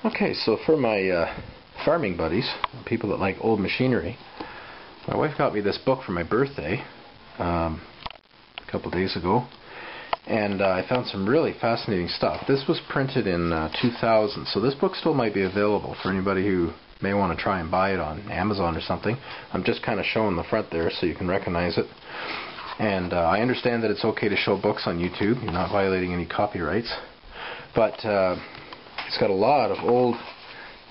Okay, so for my farming buddies, people that like old machinery, my wife got me this book for my birthday a couple days ago, and I found some really fascinating stuff. This was printed in 2000, so this book still might be available for anybody who may want to try and buy it on Amazon or something. I'm just kind of showing the front there so you can recognize it. And I understand that it's okay to show books on YouTube. You're not violating any copyrights. But it's got a lot of old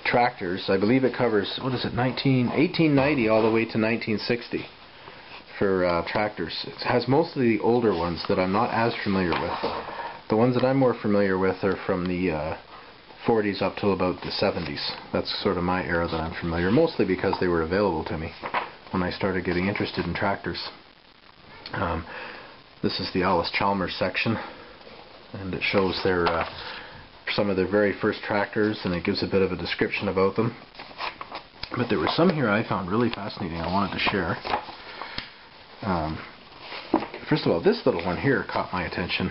tractors. I believe it covers, what is it, 1890 all the way to 1960 for tractors. It has most of the older ones that I'm not as familiar with. The ones that I'm more familiar with are from the 40s up till about the 70s. That's sort of my era that I'm familiar, mostly because they were available to me when I started getting interested in tractors. This is the Allis-Chalmers section, and it shows their some of their very first tractors, and it gives a bit of a description about them. But there were some here I found really fascinating I wanted to share. First of all, this little one here caught my attention.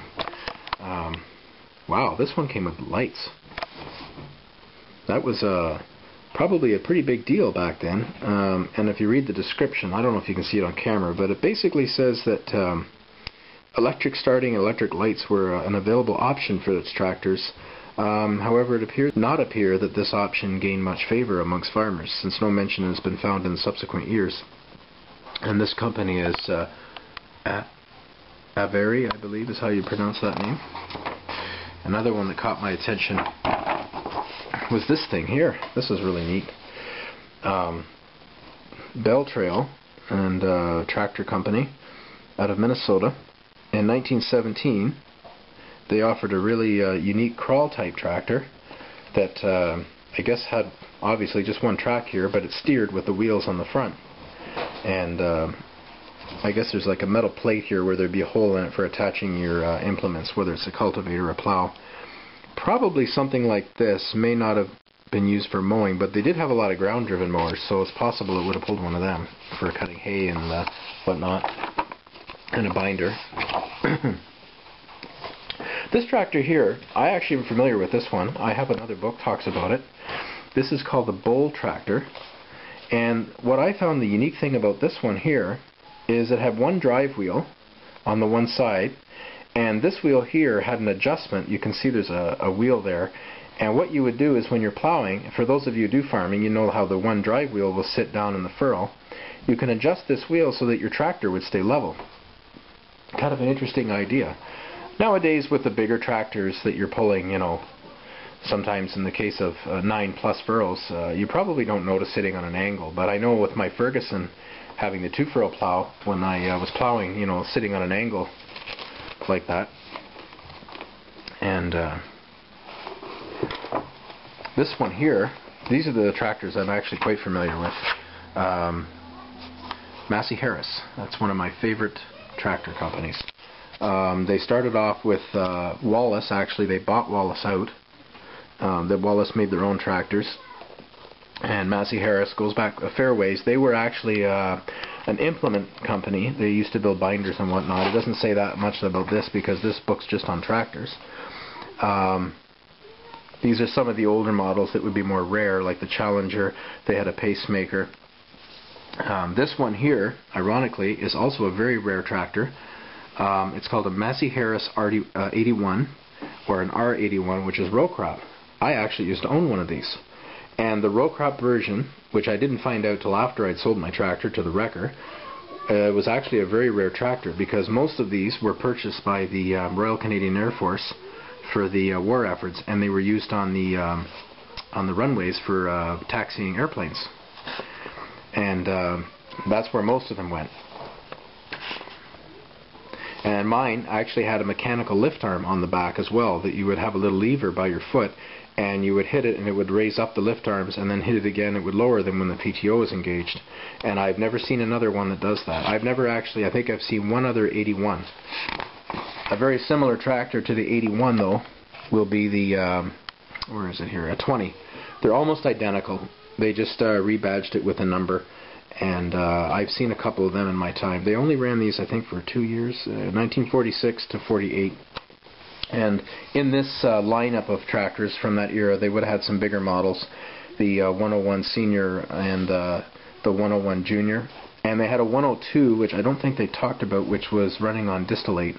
Wow, this one came with lights. That was probably a pretty big deal back then. And if you read the description, I don't know if you can see it on camera, but it basically says that electric starting and electric lights were an available option for its tractors. However, it appears not appear that this option gained much favor amongst farmers, since no mention has been found in subsequent years. And this company is Avery, I believe is how you pronounce that name. Another one that caught my attention was this thing here. This is really neat. Bell Trail and Tractor Company out of Minnesota. In 1917, they offered a really unique crawl type tractor that I guess had obviously just one track here, but it steered with the wheels on the front. And I guess there's like a metal plate here where there'd be a hole in it for attaching your implements, whether it's a cultivator or a plow. Probably something like this may not have been used for mowing, but they did have a lot of ground driven mowers, so it's possible it would have pulled one of them for cutting hay and whatnot, and a binder. This tractor here, I actually am familiar with this one. I have another book talks about it. This is called the Bull tractor, and what I found the unique thing about this one here is it had one drive wheel on the one side, and this wheel here had an adjustment. You can see there's a wheel there, and what you would do is when you're plowing, for those of you who do farming, you know how the one drive wheel will sit down in the furrow. You can adjust this wheel so that your tractor would stay level. Kind of an interesting idea. Nowadays, with the bigger tractors that you're pulling, you know, sometimes in the case of 9+ furrows, you probably don't notice sitting on an angle. But I know with my Ferguson having the 2-furrow plow, when I was plowing, you know, sitting on an angle like that. And this one here, these are the tractors I'm actually quite familiar with. Massey Harris, that's one of my favorite tractor companies. They started off with Wallace. Actually, they bought Wallace out. That Wallace made their own tractors, and Massey Harris goes back a fair ways. They were actually an implement company. They used to build binders and whatnot. It doesn't say that much about this because this book's just on tractors. These are some of the older models that would be more rare, like the Challenger. They had a pacemaker. This one here, ironically, is also a very rare tractor. It's called a Massey Harris R81 or an R81, which is row crop. I actually used to own one of these. And the row crop version, which I didn't find out till after I'd sold my tractor to the wrecker, was actually a very rare tractor because most of these were purchased by the Royal Canadian Air Force for the war efforts, and they were used on the runways for taxiing airplanes. And that's where most of them went. And mine actually had a mechanical lift arm on the back as well, that you would have a little lever by your foot, and you would hit it and it would raise up the lift arms, and then hit it again, it would lower them when the PTO is engaged. And I've never seen another one that does that. I've never actually, I think I've seen one other 81. A very similar tractor to the 81 though will be the, where is it here, a 20. They're almost identical. They just rebadged it with a number. And I've seen a couple of them in my time. They only ran these, I think, for 2 years, 1946 to 48. And in this lineup of tractors from that era, they would have had some bigger models, the 101 Senior and the 101 Junior. And they had a 102, which I don't think they talked about, which was running on distillate.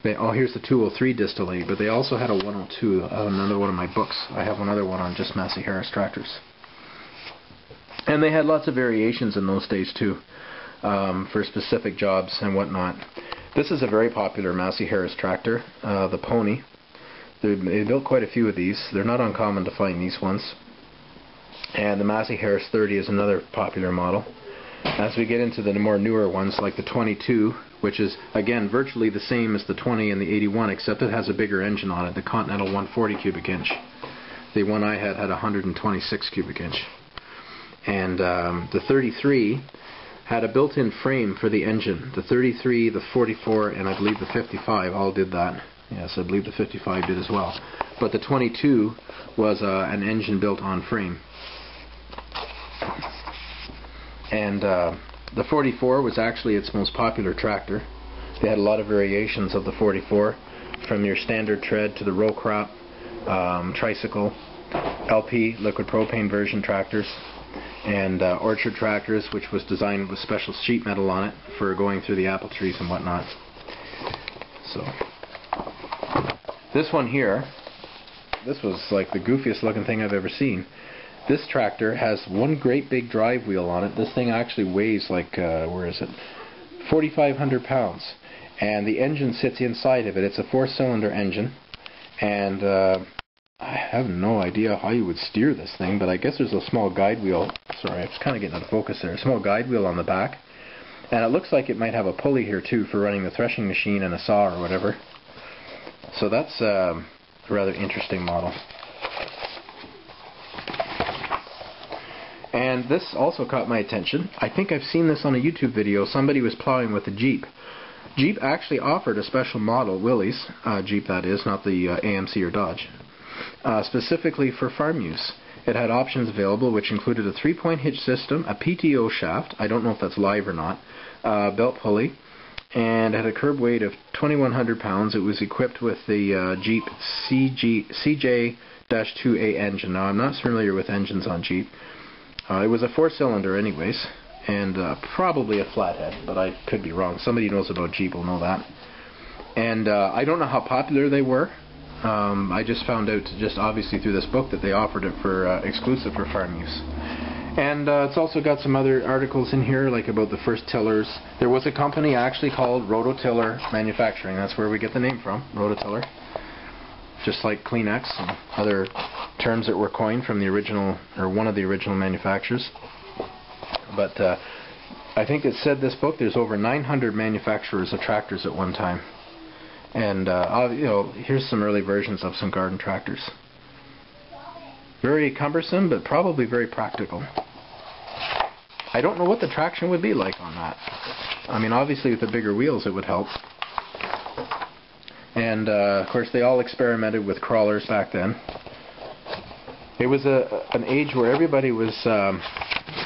Here's the 203 distillate, but they also had a 102, another one of my books. I have another one on just Massey Harris tractors. And they had lots of variations in those days too, for specific jobs and whatnot. This is a very popular Massey Harris tractor, the Pony. They built quite a few of these. They're not uncommon to find these ones. And the Massey Harris 30 is another popular model. As we get into the more newer ones, like the 22, which is, again, virtually the same as the 20 and the 81, except it has a bigger engine on it, the Continental 140 cubic inch. The one I had 126 cubic inch. And the 33 had a built-in frame for the engine. The 33, the 44, and I believe the 55 all did that. Yes, I believe the 55 did as well. But the 22 was an engine built on frame. And the 44 was actually its most popular tractor. They had a lot of variations of the 44, from your standard tread to the row crop, tricycle, LP, liquid propane version tractors, and orchard tractors, which was designed with special sheet metal on it for going through the apple trees and whatnot. So this one here, this was like the goofiest looking thing I've ever seen. This tractor has one great big drive wheel on it. This thing actually weighs like, where is it? 4,500 pounds. And the engine sits inside of it. It's a 4-cylinder engine. And I have no idea how you would steer this thing, but I guess there's a small guide wheel. Sorry, I was kind of getting out of focus there. A small guide wheel on the back. And it looks like it might have a pulley here too for running the threshing machine and a saw or whatever. So that's a rather interesting model. And this also caught my attention. I think I've seen this on a YouTube video. Somebody was plowing with a Jeep. Jeep actually offered a special model, Willys, Jeep that is, not the AMC or Dodge, specifically for farm use. It had options available, which included a 3-point hitch system, a PTO shaft, I don't know if that's live or not, belt pulley, and had a curb weight of 2,100 pounds. It was equipped with the Jeep CJ-2A engine. Now, I'm not familiar with engines on Jeep. It was a 4-cylinder anyways, and probably a flathead, but I could be wrong. Somebody who knows about Jeep will know that. And I don't know how popular they were. I just found out, just obviously through this book, that they offered it for exclusive for farm use. And it's also got some other articles in here, like about the first tillers. There was a company actually called Rototiller Manufacturing. That's where we get the name from, Rototiller. Just like Kleenex and other terms that were coined from the original, or one of the original manufacturers. But I think it said this book, there's over 900 manufacturers of tractors at one time. And you know, here's some early versions of some garden tractors. Very cumbersome, but probably very practical. I don't know what the traction would be like on that. I mean, obviously with the bigger wheels it would help. And of course they all experimented with crawlers back then. It was an age where everybody was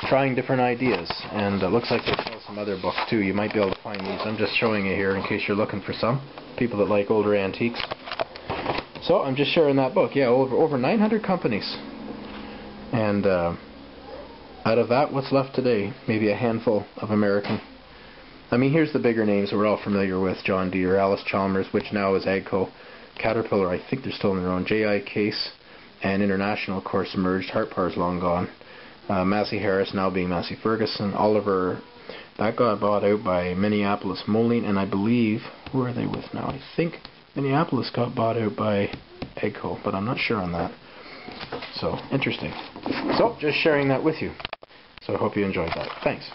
trying different ideas, and it looks like they sell some other books too. You might be able to find these. I'm just showing you here in case you're looking for some. People that like older antiques. So I'm just sharing that book. Yeah, over 900 companies. And out of that, what's left today? Maybe a handful of American. I mean, here's the bigger names that we're all familiar with. John Deere, Allis-Chalmers, which now is AGCO. Caterpillar, I think they're still in their own. J.I. Case and International, of course, merged. Hartpar's long gone. Massey Harris now being Massey Ferguson. Oliver, that got bought out by Minneapolis Molding, and I believe, who are they with now? I think Minneapolis got bought out by AGCO, but I'm not sure on that. So, interesting. So, just sharing that with you. So I hope you enjoyed that. Thanks.